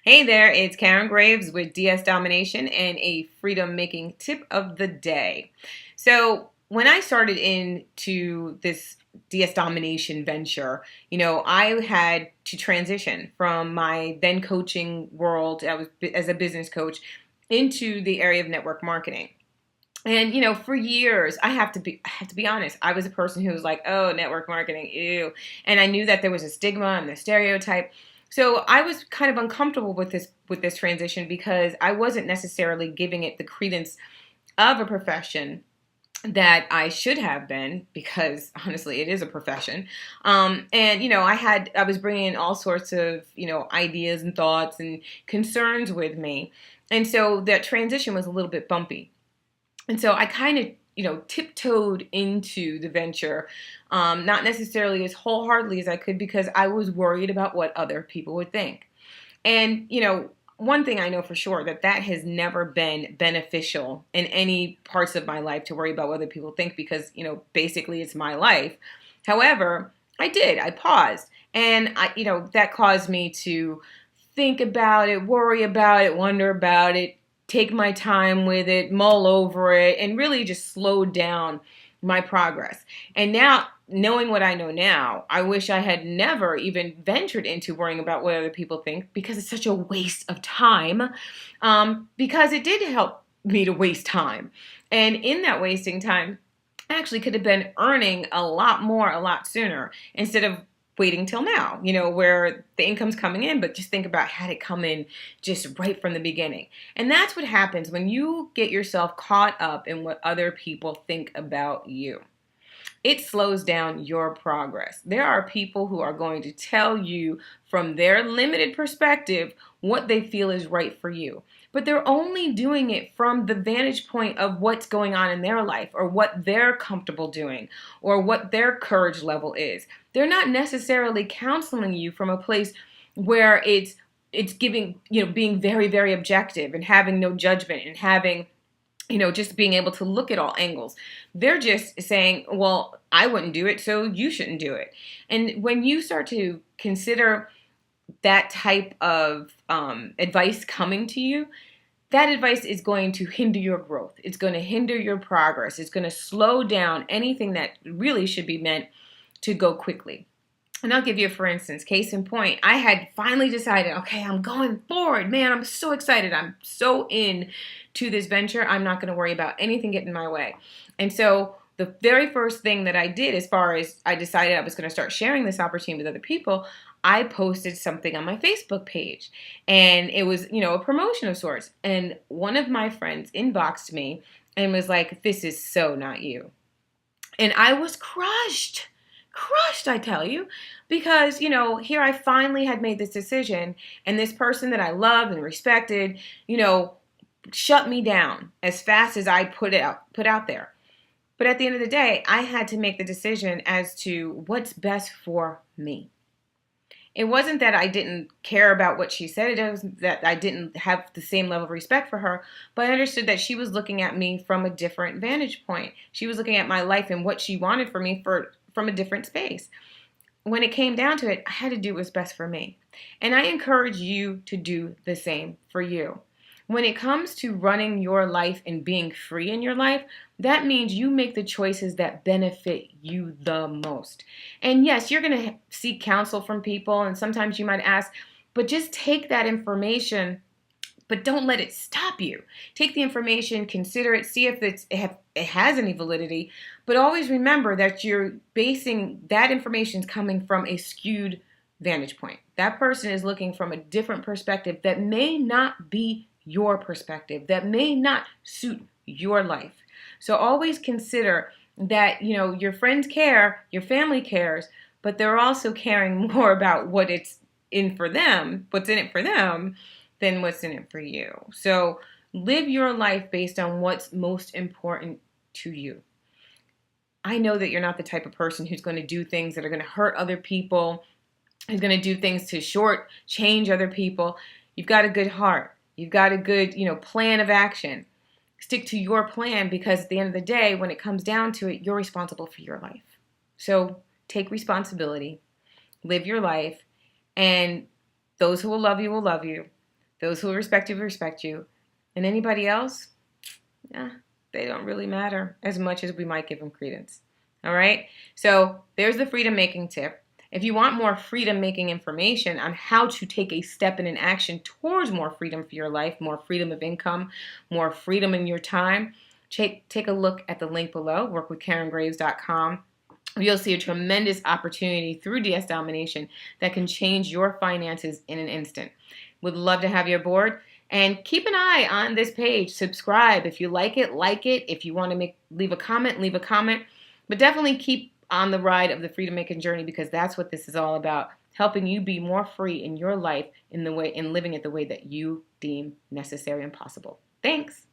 Hey there, it's Karen Graves with DS Domination and a freedom making tip of the day. So, when I started into this DS Domination venture, I had to transition from my then coaching world, I was as a business coach, into the area of network marketing. And for years, I have to be honest, I was a person who was like, "Oh, network marketing, ew." And I knew that there was a stigma and the stereotype. So I was kind of uncomfortable with this transition because I wasn't necessarily giving it the credence of a profession that I should have been, because honestly, it is a profession. And I was bringing in all sorts of ideas and thoughts and concerns with me, and so that transition was a little bit bumpy. And so I kind of, tiptoed into the venture, not necessarily as wholeheartedly as I could because I was worried about what other people would think. And, one thing I know for sure that has never been beneficial in any parts of my life to worry about what other people think because, basically it's my life. However, I paused, and that caused me to think about it, worry about it, wonder about it, take my time with it, mull over it, and really just slow down my progress. And now, knowing what I know now, I wish I had never even ventured into worrying about what other people think, because it's such a waste of time. Because it did help me to waste time. And in that wasting time, I actually could have been earning a lot more a lot sooner instead of waiting till now, where the income's coming in, but just think about had it come in just right from the beginning. And that's what happens when you get yourself caught up in what other people think about you. It slows down your progress. There are people who are going to tell you from their limited perspective what they feel is right for you. But they're only doing it from the vantage point of what's going on in their life, or what they're comfortable doing, or what their courage level is. They're not necessarily counseling you from a place where it's giving, being very, very objective and having no judgment and having just being able to look at all angles. They're just saying, well, I wouldn't do it, so you shouldn't do it. And when you start to consider that type of advice coming to you, that advice is going to hinder your growth. It's going to hinder your progress. It's going to slow down anything that really should be meant to go quickly. And I'll give you, for instance, case in point, I had finally decided, okay, I'm going forward. Man, I'm so excited. I'm so in to this venture. I'm not going to worry about anything getting in my way. And so the very first thing that I did, as far as I decided I was going to start sharing this opportunity with other people, I posted something on my Facebook page. And it was, a promotion of sorts. And one of my friends inboxed me and was like, "This is so not you." And I was crushed, I tell you, because, here I finally had made this decision, and this person that I loved and respected, shut me down as fast as I put out there. But at the end of the day, I had to make the decision as to what's best for me. It wasn't that I didn't care about what she said. It was that I didn't have the same level of respect for her, but I understood that she was looking at me from a different vantage point. She was looking at my life and what she wanted for me from a different space. When it came down to it, I had to do what was best for me. And I encourage you to do the same for you. When it comes to running your life and being free in your life, that means you make the choices that benefit you the most. And yes, you're going to seek counsel from people, and sometimes you might ask, but just take that information, but don't let it stop you. Take the information, consider it, see if it has any validity, but always remember that you're basing that information coming from a skewed vantage point. That person is looking from a different perspective that may not be your perspective, that may not suit your life. So always consider that, your friends care, your family cares, but they're also caring more about what's in it for them, than what's in it for you. So live your life based on what's most important to you. I know that you're not the type of person who's going to do things that are going to hurt other people, who's going to do things to change other people. You've got a good heart. You've got a good, plan of action. Stick to your plan, because at the end of the day, when it comes down to it, you're responsible for your life. So take responsibility, live your life, and those who will love you will love you. Those who respect you. And anybody else, they don't really matter as much as we might give them credence. All right? So there's the freedom making tip. If you want more freedom making information on how to take a step in an action towards more freedom for your life, more freedom of income, more freedom in your time, take a look at the link below, workwithkarengraves.com. You'll see a tremendous opportunity through DS Domination that can change your finances in an instant. Would love to have you aboard. And keep an eye on this page. Subscribe. If you like it, like it. If you want to leave a comment, leave a comment. But definitely keep on the ride of the freedom making journey, because that's what this is all about. Helping you be more free in your life in living it the way that you deem necessary and possible. Thanks.